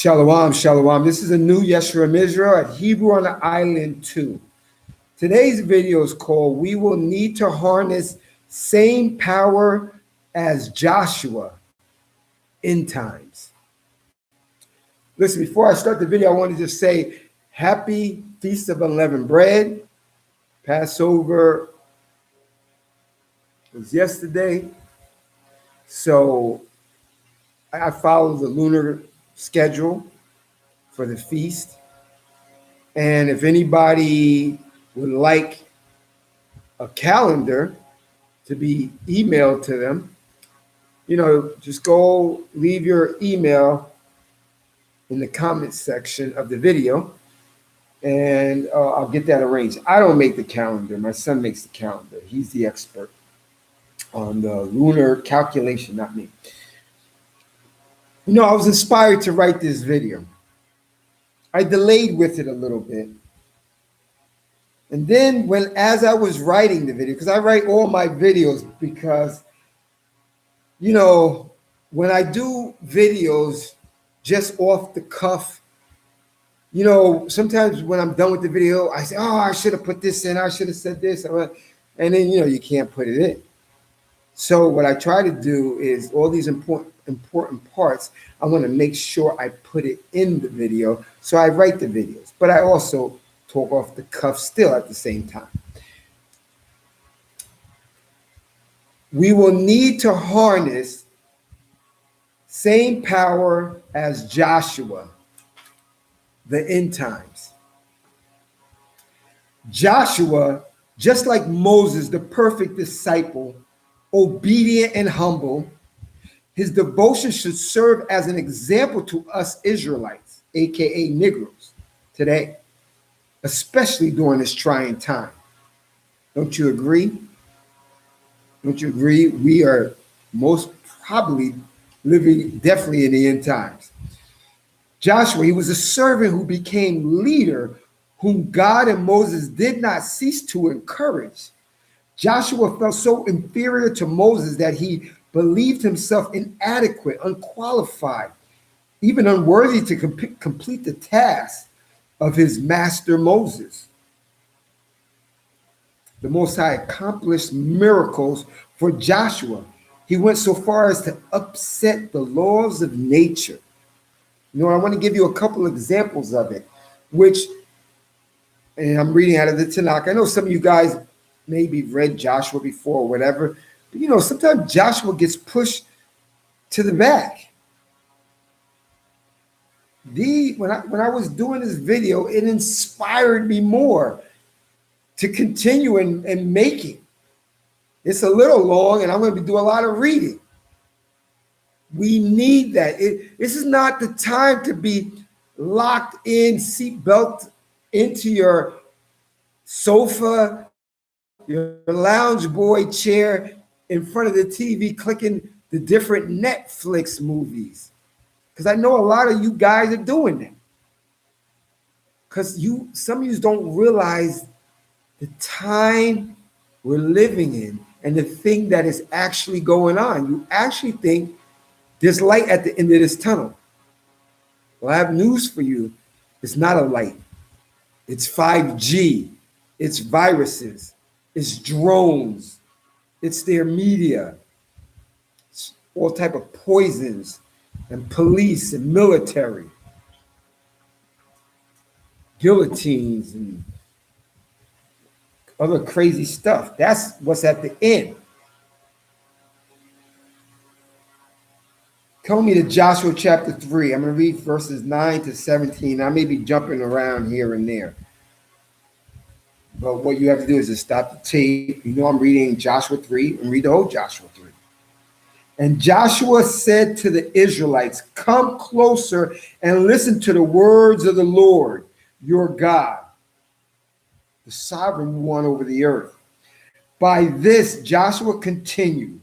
Shalom, shalom. This is a new Yeshua Israel at Hebrew on the Island 2. Today's video is called We Will Need to Harness Same Power as Joshua EndTimes. Listen, before I start the video, I want to just say happy Feast of Unleavened Bread. Passover was yesterday. So I follow the lunar schedule for the feast. And if anybody would like a calendar to be emailed to them, just go leave your email in the comments section of the video, and I'll get that arranged. I don't make the calendar. My son makes the calendar. He's the expert on the lunar calculation, not me. I was inspired to write this video. I delayed with it a little bit. And then as I was writing the video, because I write all my videos because, when I do videos just off the cuff, sometimes when I'm done with the video, I say, oh, I should have put this in. I should have said this. And then, you can't put it in. So what I try to do is all these important parts, I want to make sure I put it in the video. So I write the videos, but I also talk off the cuff still at the same time. We will need to harness same power as Joshua, the end times. Joshua, just like Moses, the perfect disciple, obedient and humble, his devotion should serve as an example to us Israelites, aka Negroes, today, especially during this trying time. Don't you agree? Don't you agree? We are most probably living definitely in the end times. Joshua, he was a servant who became leader, whom God and Moses did not cease to encourage. Joshua felt so inferior to Moses that he believed himself inadequate, unqualified, even unworthy to complete the task of his master Moses. The Most High accomplished miracles for Joshua. He went so far as to upset the laws of nature. I want to give you a couple of examples of it, and I'm reading out of the Tanakh. I know some of you guys maybe read Joshua before or whatever, but sometimes Joshua gets pushed to the back. When I was doing this video, it inspired me more to continue and making. It's a little long, and I'm going to do a lot of reading. We need that. This is not the time to be locked in, seatbelt into your sofa, your lounge boy chair in front of the TV, clicking the different Netflix movies. Because I know a lot of you guys are doing that. Because some of you don't realize the time we're living in and the thing that is actually going on. You actually think there's light at the end of this tunnel. Well, I have news for you. It's not a light. It's 5G. It's viruses. It's drones. It's their media. It's all type of poisons and police and military. Guillotines and other crazy stuff. That's what's at the end. Come me to Joshua chapter 3. I'm going to read verses 9 to 17. I may be jumping around here and there. But what you have to do is just stop the tape. I'm reading Joshua 3 and read the whole Joshua 3. And Joshua said to the Israelites, come closer and listen to the words of the Lord, your God, the sovereign one over the earth. By this, Joshua continued,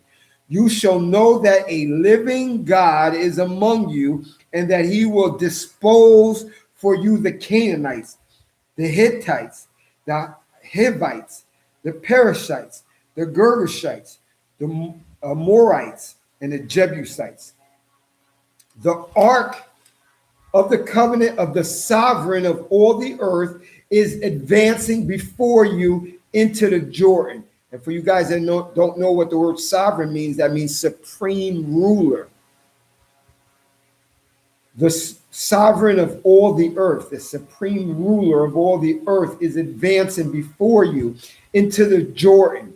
you shall know that a living God is among you, and that he will dispose for you the Canaanites, the Hittites, the Hivites, the Perizzites, the Girgashites, the Amorites, and the Jebusites. The ark of the covenant of the sovereign of all the earth is advancing before you into the Jordan. And for you guys that don't know what the word sovereign means, that means supreme ruler. The sovereign of all the earth, the supreme ruler of all the earth, is advancing before you into the Jordan.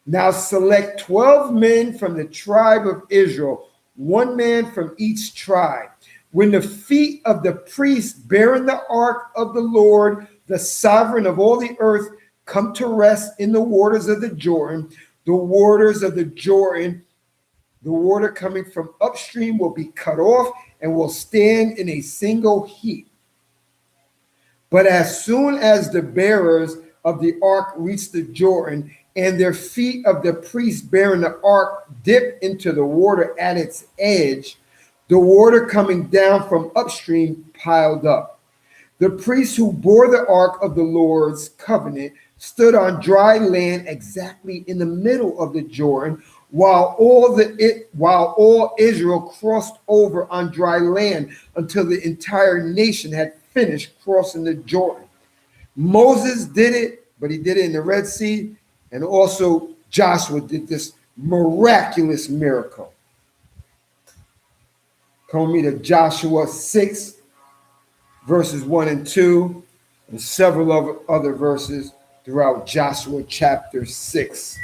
Now select 12 men from the tribe of Israel, one man from each tribe. When the feet of the priests bearing the ark of the Lord, the sovereign of all the earth, come to rest in the waters of the Jordan, the waters of the Jordan, the water coming from upstream will be cut off and will stand in a single heap. But as soon as the bearers of the ark reach the Jordan, and their feet of the priest bearing the ark dip into the water at its edge, the water coming down from upstream piled up. The priests who bore the ark of the Lord's covenant stood on dry land exactly in the middle of the Jordan, while all Israel crossed over on dry land until the entire nation had finished crossing the Jordan. Moses did it, but he did it in the Red Sea, and also Joshua did this miraculous miracle. Come with me to Joshua 6, verses 1 and 2, and several other verses throughout Joshua chapter 6.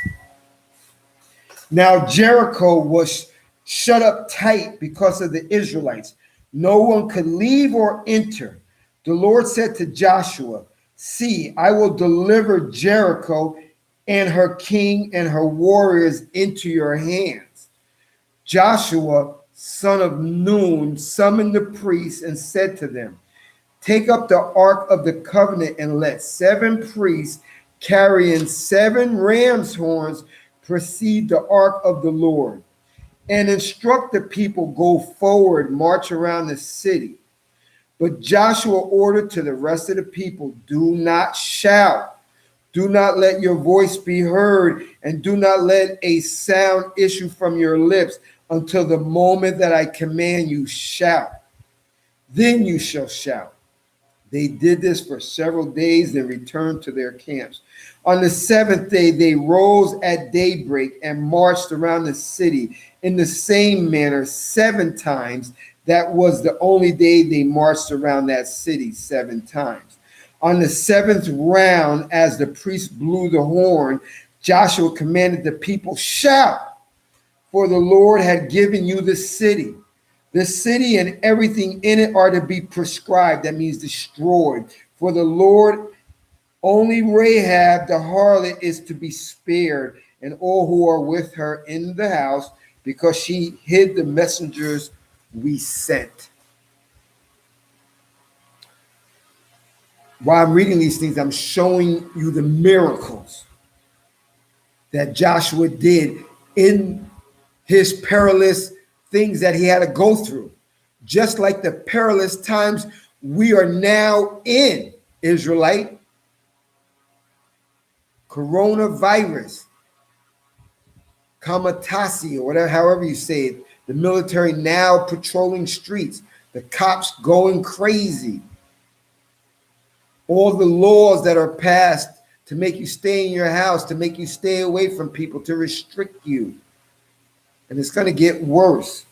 Now Jericho was shut up tight because of the Israelites. No one could leave or enter. The Lord said to Joshua, "See, I will deliver Jericho and her king and her warriors into your hands." Joshua, son of Nun, summoned the priests and said to them, "Take up the ark of the covenant and let 7 priests carrying 7 ram's horns precede the ark of the Lord, and instruct the people, go forward, march around the city." But Joshua ordered to the rest of the people, "Do not shout. Do not let your voice be heard, and do not let a sound issue from your lips until the moment that I command you, shout. Then you shall shout." They did this for several days, then returned to their camps. On the 7th day, they rose at daybreak and marched around the city in the same manner 7 times. That was the only day they marched around that city 7 times. On the 7th round, as the priest blew the horn, Joshua commanded the people, "Shout, for the Lord had given you the city. The city and everything in it are to be prescribed," that means destroyed. "For the Lord, only Rahab the harlot is to be spared, and all who are with her in the house, because she hid the messengers we sent." While I'm reading these things, I'm showing you the miracles that Joshua did in his perilous things that he had to go through. Just like the perilous times we are now in, Israelite. Coronavirus, Kamatasi, or whatever, however you say it, the military now patrolling streets, the cops going crazy, all the laws that are passed to make you stay in your house, to make you stay away from people, to restrict you. And it's going to get worse.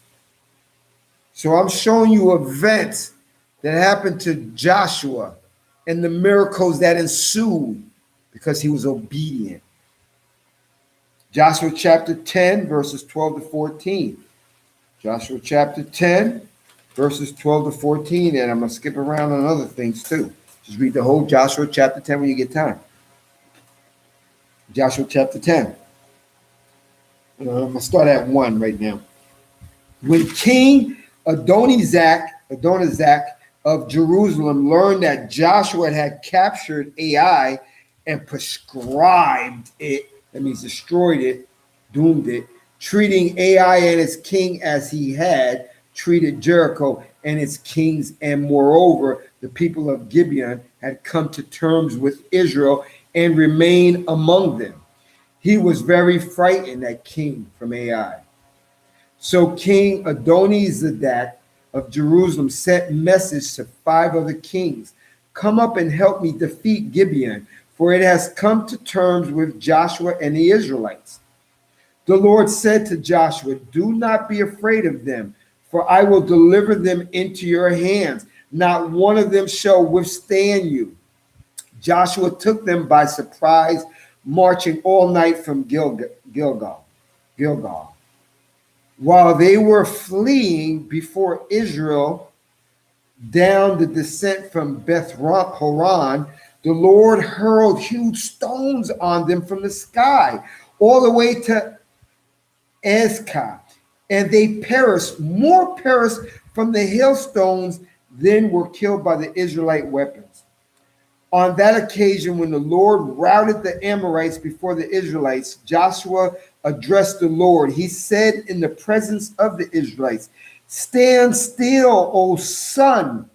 So I'm showing you events that happened to Joshua and the miracles that ensued because he was obedient. Joshua chapter 10, verses 12 to 14. Joshua chapter 10, verses 12 to 14. And I'm going to skip around on other things too. Just read the whole Joshua chapter 10 when you get time. Joshua chapter 10. I'm going to start at 1 right now. When King Adonizak of Jerusalem learned that Joshua had captured Ai and prescribed it, that means destroyed it, doomed it, treating Ai and its king as he had treated Jericho and its kings, and moreover, the people of Gibeon had come to terms with Israel and remained among them. He was very frightened, that king from Ai. So King Adonizedek of Jerusalem sent message to 5 other kings. Come up and help me defeat Gibeon, for it has come to terms with Joshua and the Israelites. The Lord said to Joshua, do not be afraid of them, for I will deliver them into your hands. Not one of them shall withstand you. Joshua took them by surprise, marching all night from Gilgal. While they were fleeing before Israel down the descent from Beth Horon, the Lord hurled huge stones on them from the sky, all the way to I.S.U.P.K, and they perished, more perished from the hailstones than were killed by the Israelite weapons. On that occasion, when the Lord routed the Amorites before the Israelites, Joshua addressed the Lord. He said in the presence of the Israelites, stand still, O sun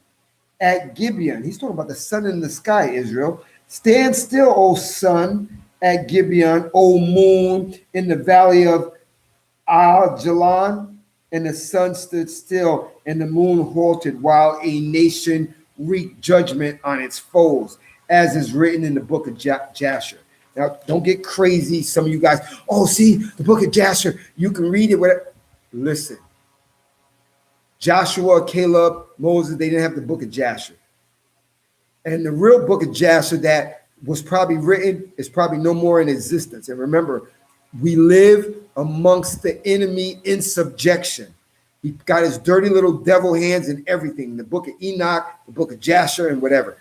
at Gibeon. He's talking about the sun in the sky, Israel. Stand still, O sun at Gibeon, O moon in the valley of Jalon. And the sun stood still and the moon halted while a nation wreaked judgment on its foes, as is written in the book of Jasher. Now, don't get crazy. Some of you guys, oh, see, the book of Jasher, you can read it. Listen, Joshua, Caleb, Moses, they didn't have the book of Jasher. And the real book of Jasher that was probably written is probably no more in existence. And remember, we live amongst the enemy in subjection. He got his dirty little devil hands in everything. The book of Enoch, the book of Jasher, and whatever.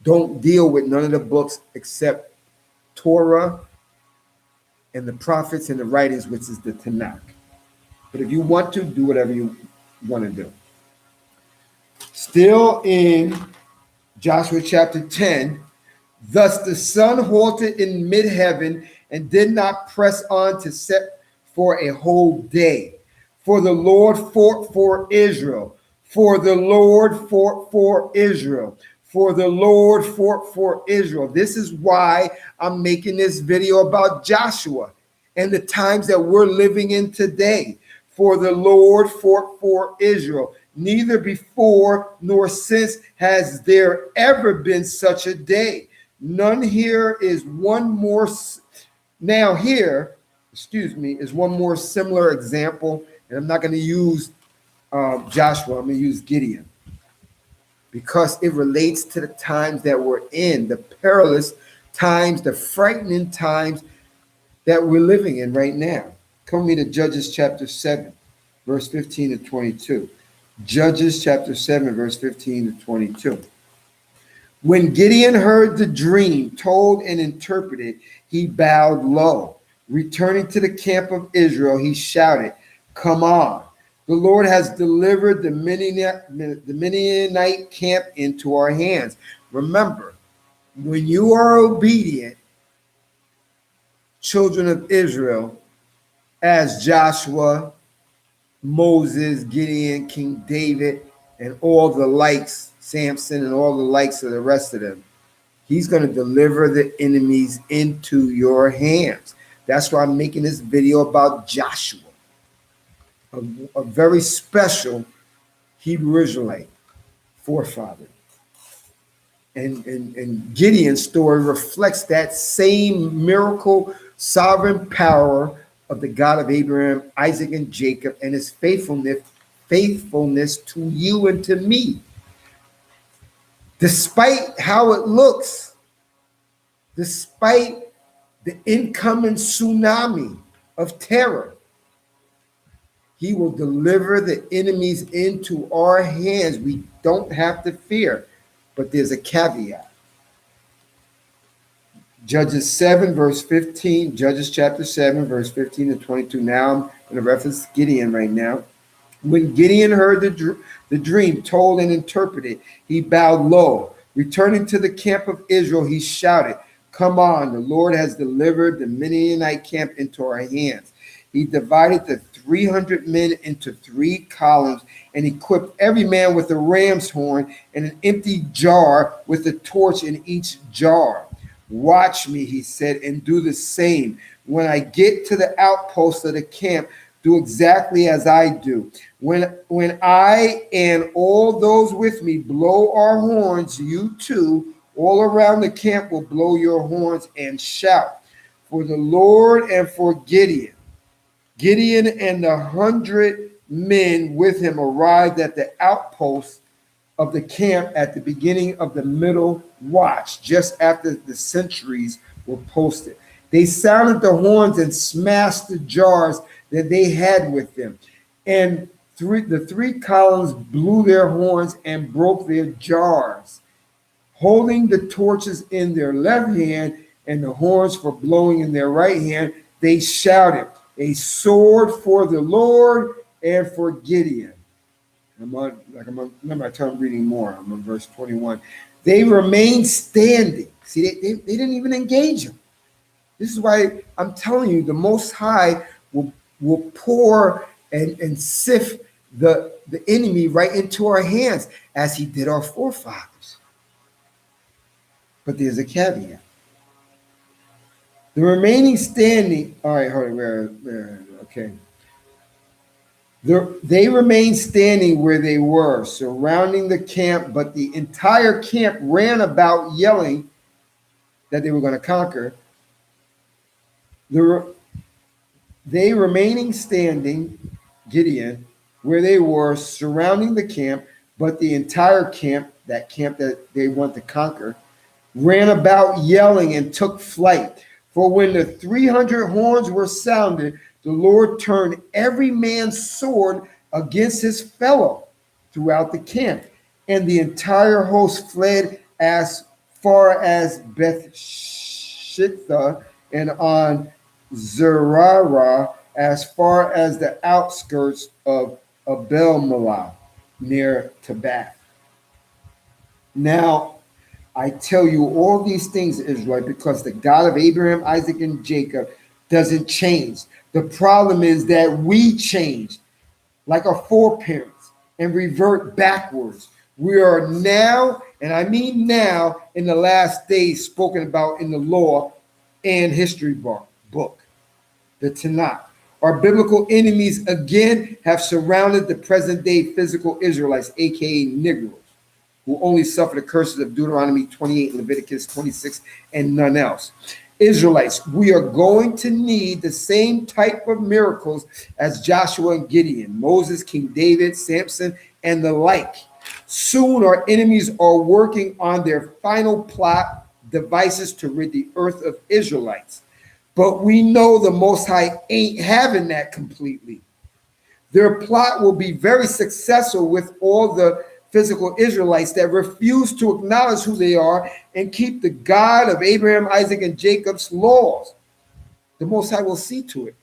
Don't deal with none of the books except Torah and the prophets and the writings, which is the Tanakh. But if you want to, do whatever you want to do. Still in Joshua chapter 10, thus the sun halted in mid-heaven and did not press on to set for a whole day. For the Lord fought for Israel. For the Lord fought for Israel. For the Lord fought for Israel. This is why I'm making this video about Joshua and the times that we're living in today. For the Lord fought for Israel. Neither before nor since has there ever been such a day. None here is one more. Now here, is one more similar example. And I'm not going to use Joshua. I'm going to use Gideon, because it relates to the times that we're in, the perilous times, the frightening times that we're living in right now. Come with me to Judges chapter 7, verse 15 to 22. Judges chapter 7, verse 15 to 22. When Gideon heard the dream told and interpreted, he bowed low. Returning to the camp of Israel, he shouted, come on. The Lord has delivered the Midianite camp into our hands. Remember, when you are obedient, children of Israel, as Joshua, Moses, Gideon, King David, and all the likes, Samson and all the likes of the rest of them, he's going to deliver the enemies into your hands. That's why I'm making this video about Joshua, a very special Hebrew Israelite forefather. And Gideon's story reflects that same miracle, sovereign power of the God of Abraham, Isaac, and Jacob, and his faithfulness to you and to me. Despite how it looks, despite the incoming tsunami of terror, he will deliver the enemies into our hands. We don't have to fear, but there's a caveat. Judges 7, verse 15, Judges chapter 7, verse 15 to 22. Now I'm going to reference Gideon right now. When Gideon heard the dream told and interpreted, he bowed low. Returning to the camp of Israel, he shouted, come on, the Lord has delivered the Midianite camp into our hands. He divided the 300 men into 3 columns and equipped every man with a ram's horn and an empty jar with a torch in each jar. Watch me, he said, and do the same. When I get to the outpost of the camp, Do exactly as I do. When I and all those with me blow our horns, you too, all around the camp will blow your horns and shout for the Lord and for Gideon. Gideon and the 100 men with him arrived at the outpost of the camp at the beginning of the middle watch, just after the sentries were posted. They sounded the horns and smashed the jars that they had with them. And the three columns blew their horns and broke their jars, holding the torches in their left hand and the horns for blowing in their right hand. They shouted, "A sword for the Lord and for Gideon." Remember, I told I'm reading more. I'm on verse 21. They remained standing. See, they didn't even engage him. This is why I'm telling you, the Most High will pour and sift the enemy right into our hands, as he did our forefathers. But there's a caveat. The remaining standing, all right, hold on, okay. They remained standing where they were, surrounding the camp, but the entire camp ran about yelling that they were going to conquer. They remaining standing, Gideon, where they were, surrounding the camp, but the entire camp, that camp that they want to conquer, ran about yelling and took flight. For when the 300 horns were sounded, the Lord turned every man's sword against his fellow throughout the camp, and the entire host fled as far as Beth Shittha and on Zerara, as far as the outskirts of Abel Malah, near Tabbath. Now, I tell you all these things, Israel, because the God of Abraham, Isaac, and Jacob doesn't change. The problem is that we change like our foreparents and revert backwards. We are now, and I mean now, in the last days spoken about in the law and history book, the Tanakh. Our biblical enemies again have surrounded the present day physical Israelites, aka Negroes, who only suffer the curses of Deuteronomy 28, Leviticus 26, and none else. Israelites, we are going to need the same type of miracles as Joshua and Gideon, Moses, King David, Samson, and the like. Soon our enemies are working on their final plot devices to rid the earth of Israelites. But we know the Most High ain't having that completely. Their plot will be very successful with all the physical Israelites that refuse to acknowledge who they are and keep the God of Abraham, Isaac, and Jacob's laws. The Most High will see to it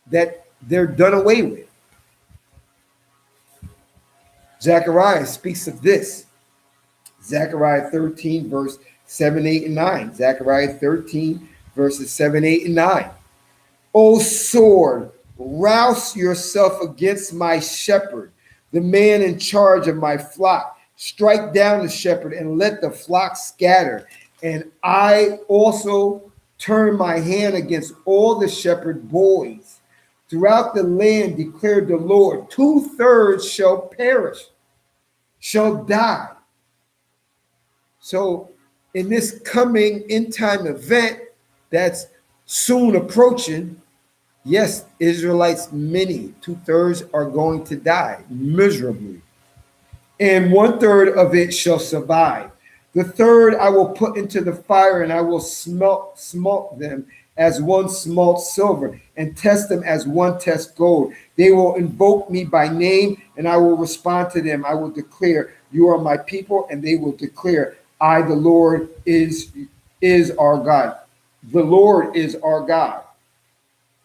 that they're done away with. Zechariah speaks of this. Zechariah 13, verse 7, 8, and 9. Zechariah 13, verses 7, 8, and 9. O sword, rouse yourself against my shepherd, the man in charge of my flock. Strike down the shepherd and let the flock scatter. And I also turn my hand against all the shepherd boys. Throughout the land, declared the Lord, 2/3 shall perish, shall die. So in this coming end time event that's soon approaching, yes, Israelites, many, 2/3 are going to die miserably. And 1/3 of it shall survive. The third I will put into the fire, and I will smelt them as one smelt silver, and test them as one tests gold. They will invoke me by name, and I will respond to them. I will declare, you are my people, and they will declare, I, the Lord, is our God. The Lord is our God,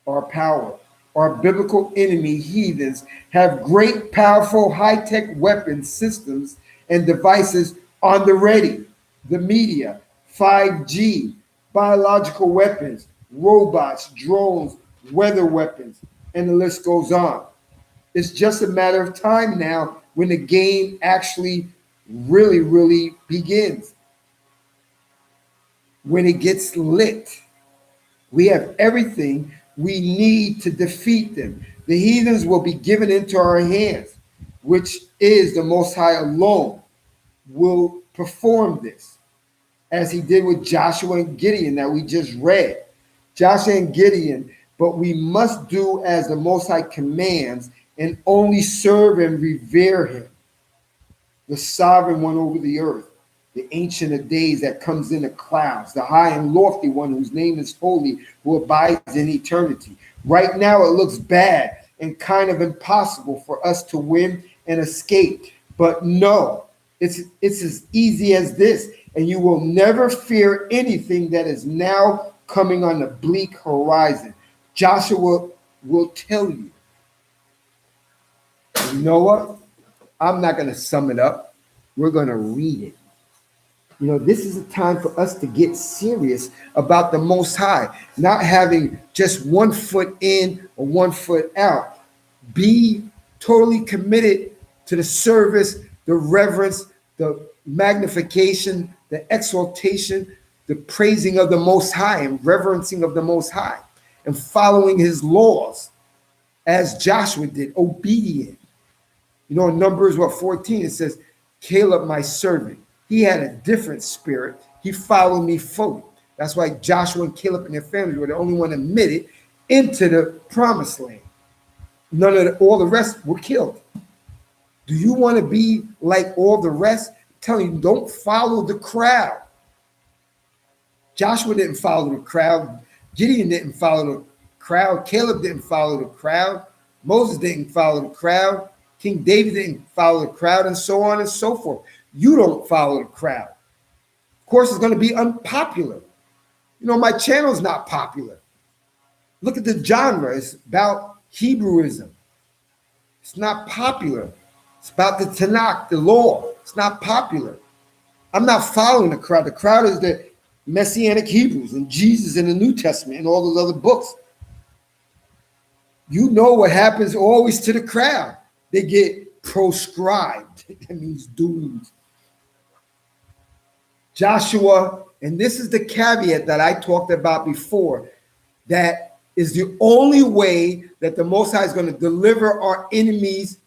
our power. Our biblical enemy, heathens, have great, powerful, high-tech weapons, systems, and devices on the ready. The media, 5G, biological weapons, robots, drones, weather weapons, and the list goes on. It's just a matter of time now when the game actually really, really begins. When it gets lit, we have everything we need to defeat them. The heathens will be given into our hands, which is the Most High alone will perform this, as he did with Joshua and Gideon that we just read. Joshua and Gideon, but we must do as the Most High commands and only serve and revere him, the sovereign one over the earth, the ancient of days that comes in the clouds, the high and lofty one whose name is holy, who abides in eternity. Right now it looks bad and kind of impossible for us to win and escape. But no, it's as easy as this. And you will never fear anything that is now coming on the bleak horizon. Joshua will tell you. You know what? I'm not going to sum it up. We're going to read it. You know, this is a time for us to get serious about the Most High, not having just 1 foot in or 1 foot out. Be totally committed to the service, the reverence, the magnification, the exaltation, the praising of the Most High and reverencing of the Most High and following his laws as Joshua did, obedient. You know, in Numbers, 14, it says, Caleb, my servant, he had a different spirit. He followed me fully. That's why Joshua and Caleb and their families were the only one admitted into the promised land. All the rest were killed. Do you want to be like all the rest? I'm telling you, don't follow the crowd. Joshua didn't follow the crowd. Gideon didn't follow the crowd. Caleb didn't follow the crowd. Moses didn't follow the crowd. King David didn't follow the crowd, and so on and so forth. You don't follow the crowd. Of course, it's going to be unpopular. You know, my channel is not popular. Look at the genre. It's about Hebrewism. It's not popular. It's about the Tanakh, the law. It's not popular. I'm not following the crowd. The crowd is the Messianic Hebrews and Jesus in the New Testament and all those other books. You know what happens always to the crowd. They get proscribed. That means doomed. Joshua, and this is the caveat that I talked about before, that is the only way that the Most High is going to deliver our enemies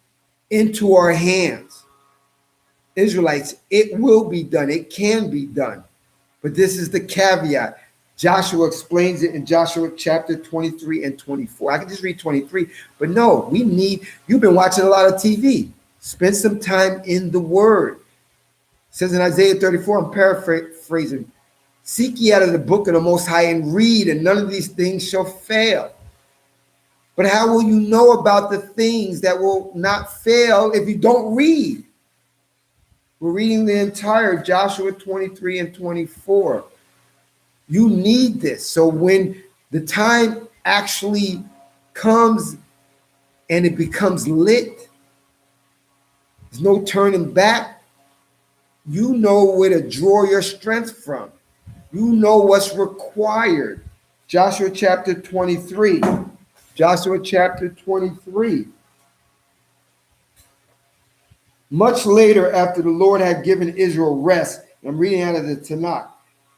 into our hands. Israelites, it will be done. It can be done. But this is the caveat. Joshua explains it in Joshua chapter 23 and 24. I can just read 23, but no, you've been watching a lot of TV. Spend some time in the Word. It says in Isaiah 34, I'm paraphrasing, seek ye out of the book of the Most High and read, and none of these things shall fail. But how will you know about the things that will not fail if you don't read? We're reading the entire Joshua 23 and 24. You need this. So when the time actually comes and it becomes lit, there's no turning back. You know where to draw your strength from. You know what's required. Joshua chapter 23. Joshua chapter 23. Much later, after the Lord had given Israel rest, I'm reading out of the Tanakh.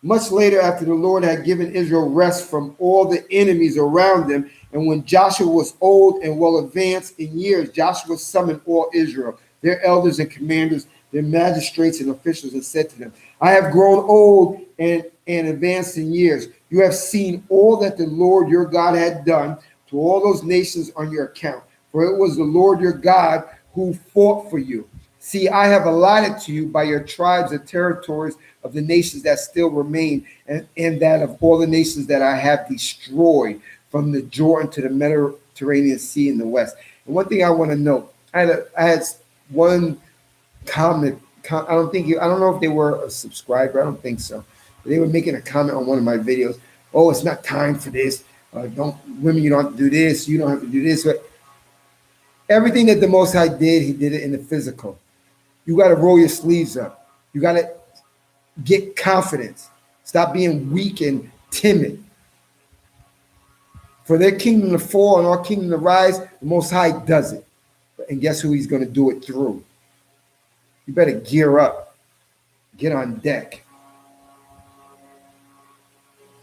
Much later, after the Lord had given Israel rest from all the enemies around them, and when Joshua was old and well advanced in years, Joshua summoned all Israel, their elders and commanders, their magistrates and officials, and said to them, I have grown old and advanced in years. You have seen all that the Lord your God had done to all those nations on your account. For it was the Lord your God who fought for you. See, I have allotted to you by your tribes and territories of the nations that still remain, and that of all the nations that I have destroyed, from the Jordan to the Mediterranean Sea in the west. And one thing I want to note, I had one comment. I don't know if they were a subscriber. I don't think so. They were making a comment on one of my videos. Oh, it's not time for this. Women, you don't have to do this. You don't have to do this. But everything that the Most High did, he did it in the physical. You got to roll your sleeves up. You got to get confidence. Stop being weak and timid. For their kingdom to fall and our kingdom to rise, the Most High does it. And guess who he's going to do it through? You better gear up. Get on deck.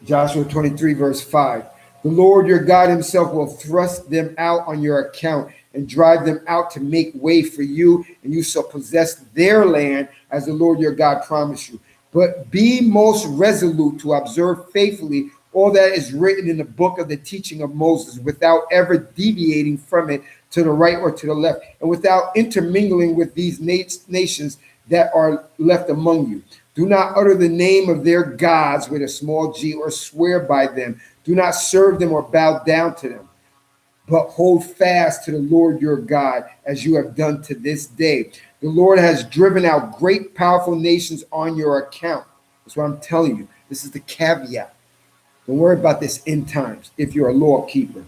Joshua 23, verse 5. The Lord your God himself will thrust them out on your account and drive them out to make way for you, and you shall possess their land as the Lord your God promised you. But be most resolute to observe faithfully all that is written in the book of the teaching of Moses, without ever deviating from it to the right or to the left, and without intermingling with these nations that are left among you. Do not utter the name of their gods with a small g, or swear by them. Do not serve them or bow down to them, but hold fast to the Lord your God, as you have done to this day. The Lord has driven out great, powerful nations on your account. That's what I'm telling you. This is the caveat. Don't worry about this end times if you're a law keeper.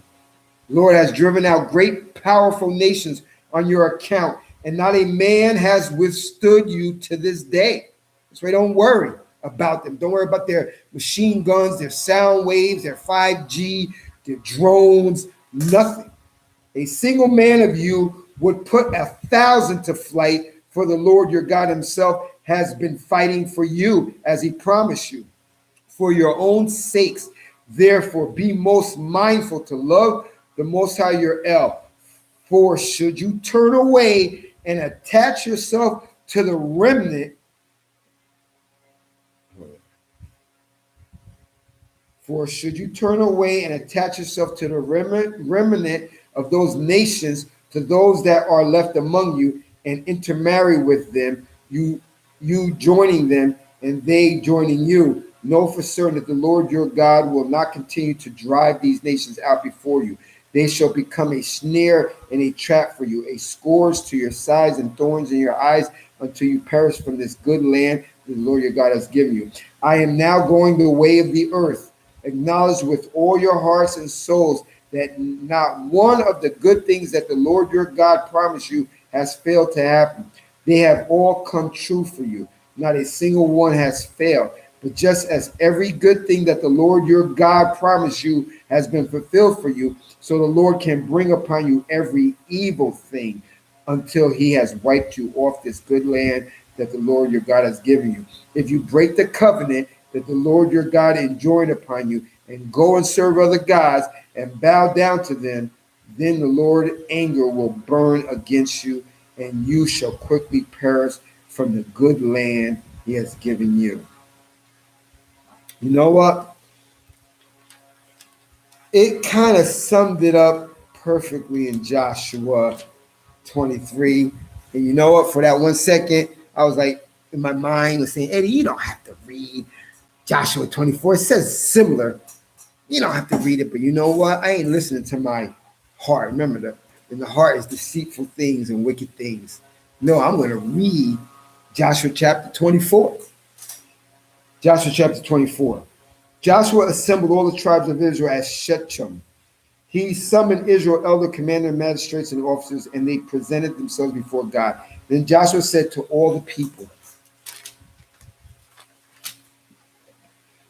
The Lord has driven out great, powerful nations on your account, and not a man has withstood you to this day. That's why don't worry about them. Don't worry about their machine guns, their sound waves, their 5G, their drones, nothing. A single man of you would put 1,000 to flight, for the Lord your God himself has been fighting for you, as he promised you. For your own sakes, therefore, be most mindful to love the Most High your El. For should you turn away and attach yourself to the remnant, For should you turn away and attach yourself to the remnant of those nations, to those that are left among you, and intermarry with them, you joining them, and they joining you, know for certain that the Lord your God will not continue to drive these nations out before you. They shall become a snare and a trap for you, a scourge to your sides and thorns in your eyes, until you perish from this good land that the Lord your God has given you. I am now going the way of the earth. Acknowledge with all your hearts and souls that not one of the good things that the Lord your God promised you has failed to happen. They have all come true for you. Not a single one has failed. But just as every good thing that the Lord your God promised you has been fulfilled for you, so the Lord can bring upon you every evil thing until he has wiped you off this good land that the Lord your God has given you. If you break the covenant that the Lord your God enjoined upon you, and go and serve other gods and bow down to them, then the Lord's anger will burn against you, and you shall quickly perish from the good land he has given you. You know what? It kind of summed it up perfectly in Joshua 23. And you know what? For that 1 second, I was like, in my mind was saying, Eddie, you don't have to read Joshua 24. It says similar. You don't have to read it, but you know what? I ain't listening to my heart. Remember that. And the heart is deceitful things and wicked things. No, I'm going to read Joshua chapter 24. Joshua chapter 24. Joshua assembled all the tribes of Israel at Shechem. He summoned Israel, elder, commander, magistrates, and officers, and they presented themselves before God. Then Joshua said to all the people,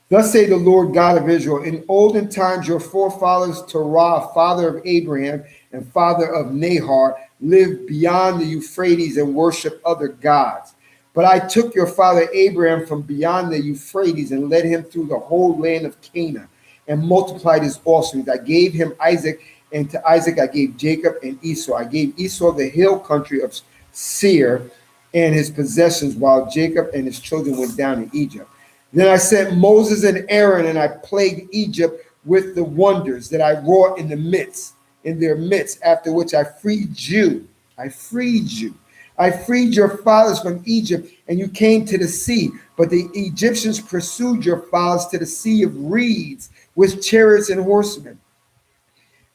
Thus say the Lord God of Israel, in olden times your forefathers Terah, father of Abraham and father of Nahor, lived beyond the Euphrates and worshiped other gods. But I took your father Abraham from beyond the Euphrates and led him through the whole land of Canaan and multiplied his offspring. I gave him Isaac, and to Isaac I gave Jacob and Esau. I gave Esau the hill country of Seir and his possessions, while Jacob and his children went down to Egypt. Then I sent Moses and Aaron, and I plagued Egypt with the wonders that I wrought in their midst, after which I freed you. I freed you. I freed your fathers from Egypt, and you came to the sea. But the Egyptians pursued your fathers to the sea of reeds with chariots and horsemen.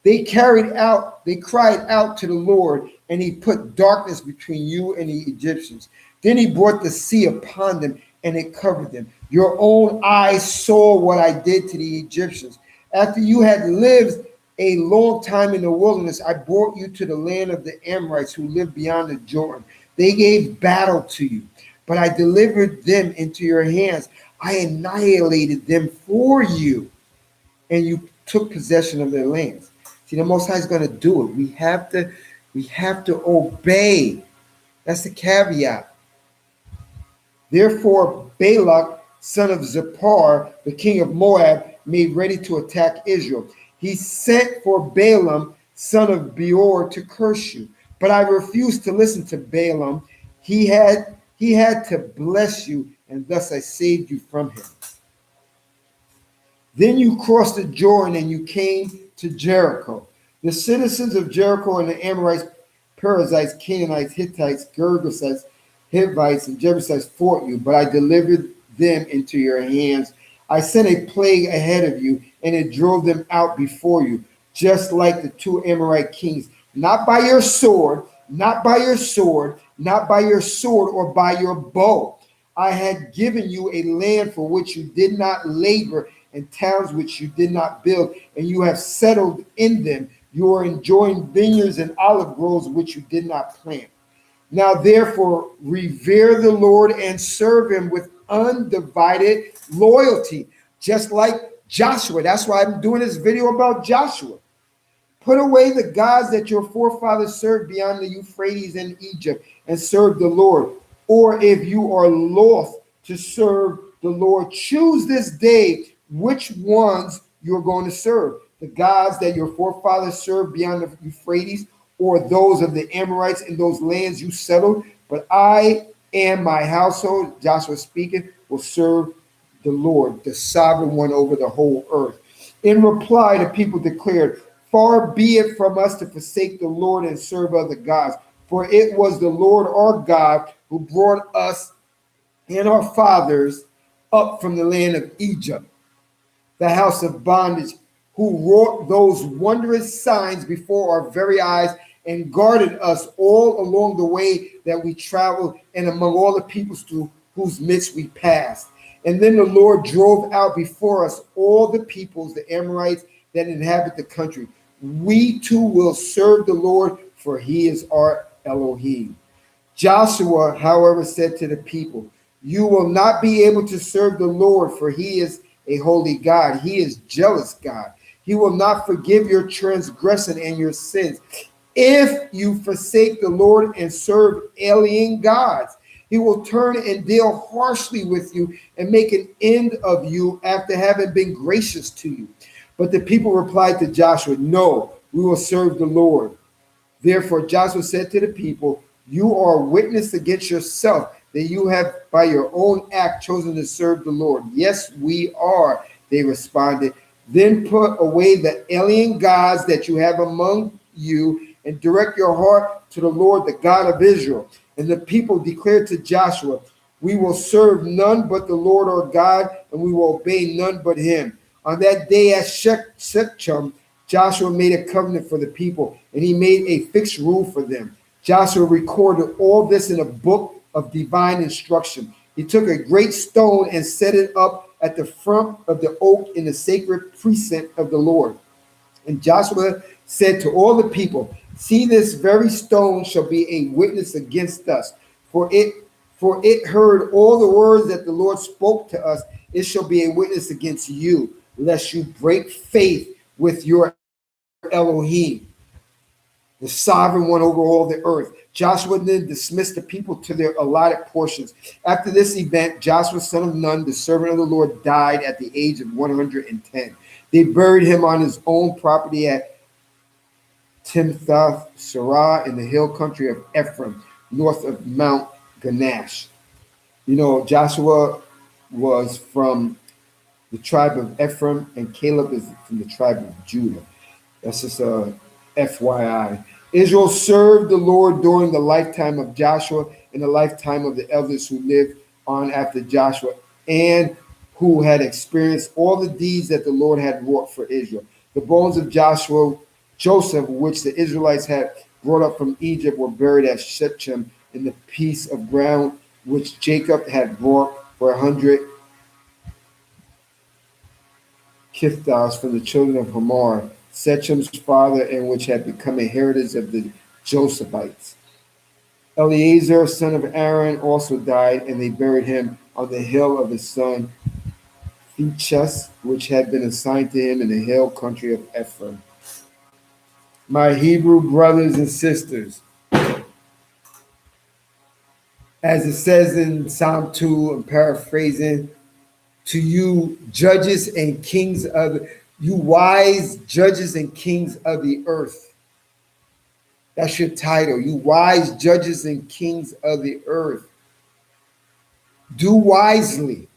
They cried out to the Lord, and he put darkness between you and the Egyptians. Then he brought the sea upon them, and it covered them. Your own eyes saw what I did to the Egyptians. After you had lived a long time in the wilderness, I brought you to the land of the Amorites who lived beyond the Jordan. They gave battle to you, but I delivered them into your hands. I annihilated them for you, and you took possession of their lands. See, the Most High is going to do it. We have to obey. That's the caveat. Therefore, Balak, son of Zippor, the king of Moab, made ready to attack Israel. He sent for Balaam, son of Beor, to curse you. But I refused to listen to Balaam. He had to bless you, and thus I saved you from him. Then you crossed the Jordan and you came to Jericho. The citizens of Jericho and the Amorites, Perizzites, Canaanites, Hittites, Girgashites, Hivites, and Jebusites fought you, but I delivered them into your hands. I sent a plague ahead of you, and it drove them out before you, just like the two Amorite kings. Not by your sword, not by your sword, not by your sword or by your bow. I had given you a land for which you did not labor, and towns which you did not build, and you have settled in them. You are enjoying vineyards and olive groves which you did not plant. Now, therefore, revere the Lord and serve him with undivided loyalty, just like Joshua. That's why I'm doing this video about Joshua. Put away the gods that your forefathers served beyond the Euphrates in Egypt and serve the Lord. Or if you are loth to serve the Lord, choose this day which ones you're going to serve. The gods that your forefathers served beyond the Euphrates, or those of the Amorites in those lands you settled. But I and my household, Joshua speaking, will serve the Lord, the sovereign one over the whole earth. In reply, the people declared, far be it from us to forsake the Lord and serve other gods, for it was the Lord our God who brought us and our fathers up from the land of Egypt, the house of bondage, who wrought those wondrous signs before our very eyes and guarded us all along the way that we traveled and among all the peoples through whose midst we passed. And then the Lord drove out before us all the peoples, the Amorites that inhabit the country. We too will serve the Lord, for he is our Elohim. Joshua, however, said to the people, you will not be able to serve the Lord, for he is a holy God. He is jealous God. He will not forgive your transgression and your sins. If you forsake the Lord and serve alien gods, he will turn and deal harshly with you and make an end of you after having been gracious to you. But the people replied to Joshua, no, we will serve the Lord. Therefore Joshua said to the people, you are witness against yourself that you have by your own act chosen to serve the Lord. Yes, we are, they responded. Then put away the alien gods that you have among you and direct your heart to the Lord, the God of Israel. And the people declared to Joshua, we will serve none but the Lord our God, and we will obey none but him. On that day at Shechem, Joshua made a covenant for the people, and he made a fixed rule for them. Joshua recorded all this in a book of divine instruction. He took a great stone and set it up at the front of the oak in the sacred precinct of the Lord. And Joshua said to all the people, see, this very stone shall be a witness against us, for it heard all the words that the Lord spoke to us. It shall be a witness against you, lest you break faith with your Elohim, the sovereign one over all the earth. Joshua then dismissed the people to their allotted portions. After this event, Joshua, son of Nun, the servant of the Lord, died at the age of 110. They buried him on his own property at Timnath Serah in the hill country of Ephraim, north of Mount Ganash. You know, Joshua was from the tribe of Ephraim, and Caleb is from the tribe of Judah. That's just a FYI. Israel served the Lord during the lifetime of Joshua and the lifetime of the elders who lived on after Joshua and who had experienced all the deeds that the Lord had wrought for Israel. The bones of Joseph, which the Israelites had brought up from Egypt, were buried at Shechem in the piece of ground which Jacob had bought for 100 Kithos from the children of Hamor, Shechem's father, and which had become a heritage of the Josephites. Eleazar, son of Aaron, also died, and they buried him on the hill of his son Phinehas, which had been assigned to him in the hill country of Ephraim. My Hebrew brothers and sisters, as it says in Psalm 2, I'm paraphrasing, to you judges and kings of You wise judges and kings of the earth. That's your title. You wise judges and kings of the earth. Do wisely.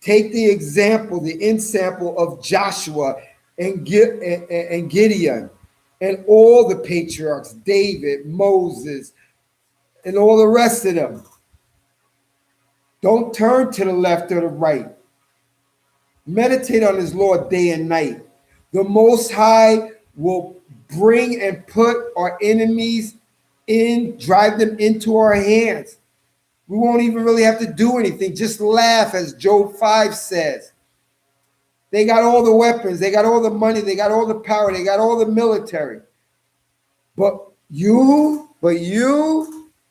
Take the example, the ensample of Joshua and Gideon and all the patriarchs, David, Moses, and all the rest of them. Don't turn to the left or the right. Meditate on his law day and night. The Most High will bring and put our enemies in, drive them into our hands. We won't even really have to do anything. Just laugh, as Job 5 says. They got all the weapons, they got all the money, they got all the power, they got all the military. But you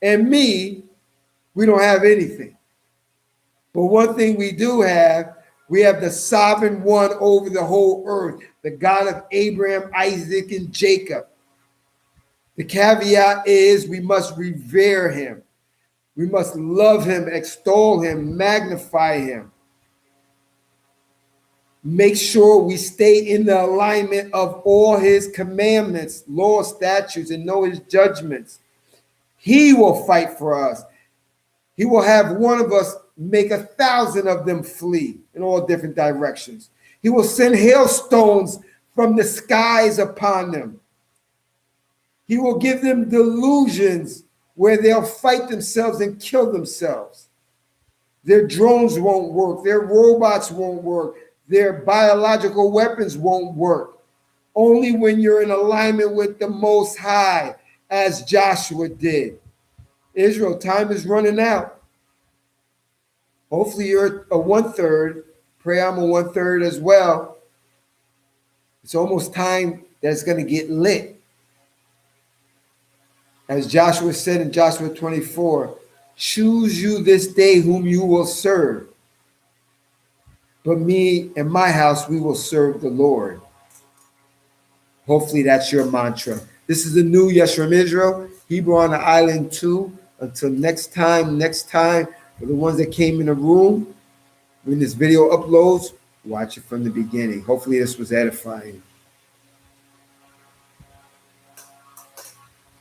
and me, we don't have anything. But one thing we do have, we have the sovereign one over the whole earth, the God of Abraham, Isaac, and Jacob. The caveat is we must revere him. We must love him, extol him, magnify him. Make sure we stay in the alignment of all his commandments, law, statutes, and know his judgments. He will fight for us. He will have one of us make 1,000 of them flee in all different directions. He will send hailstones from the skies upon them. He will give them delusions where they'll fight themselves and kill themselves. Their drones won't work. Their robots won't work. Their biological weapons won't work. Only when you're in alignment with the Most High, as Joshua did. Israel, time is running out. Hopefully you're a 1/3. Pray I'm a 1/3 as well. It's almost time that it's going to get lit. As Joshua said in Joshua 24, choose you this day whom you will serve. But me and my house, we will serve the Lord. Hopefully that's your mantra. This is the new Yes from Israel, Hebrew on the Island 2. Until next time, for the ones that came in the room, when this video uploads, watch it from the beginning. Hopefully this was edifying.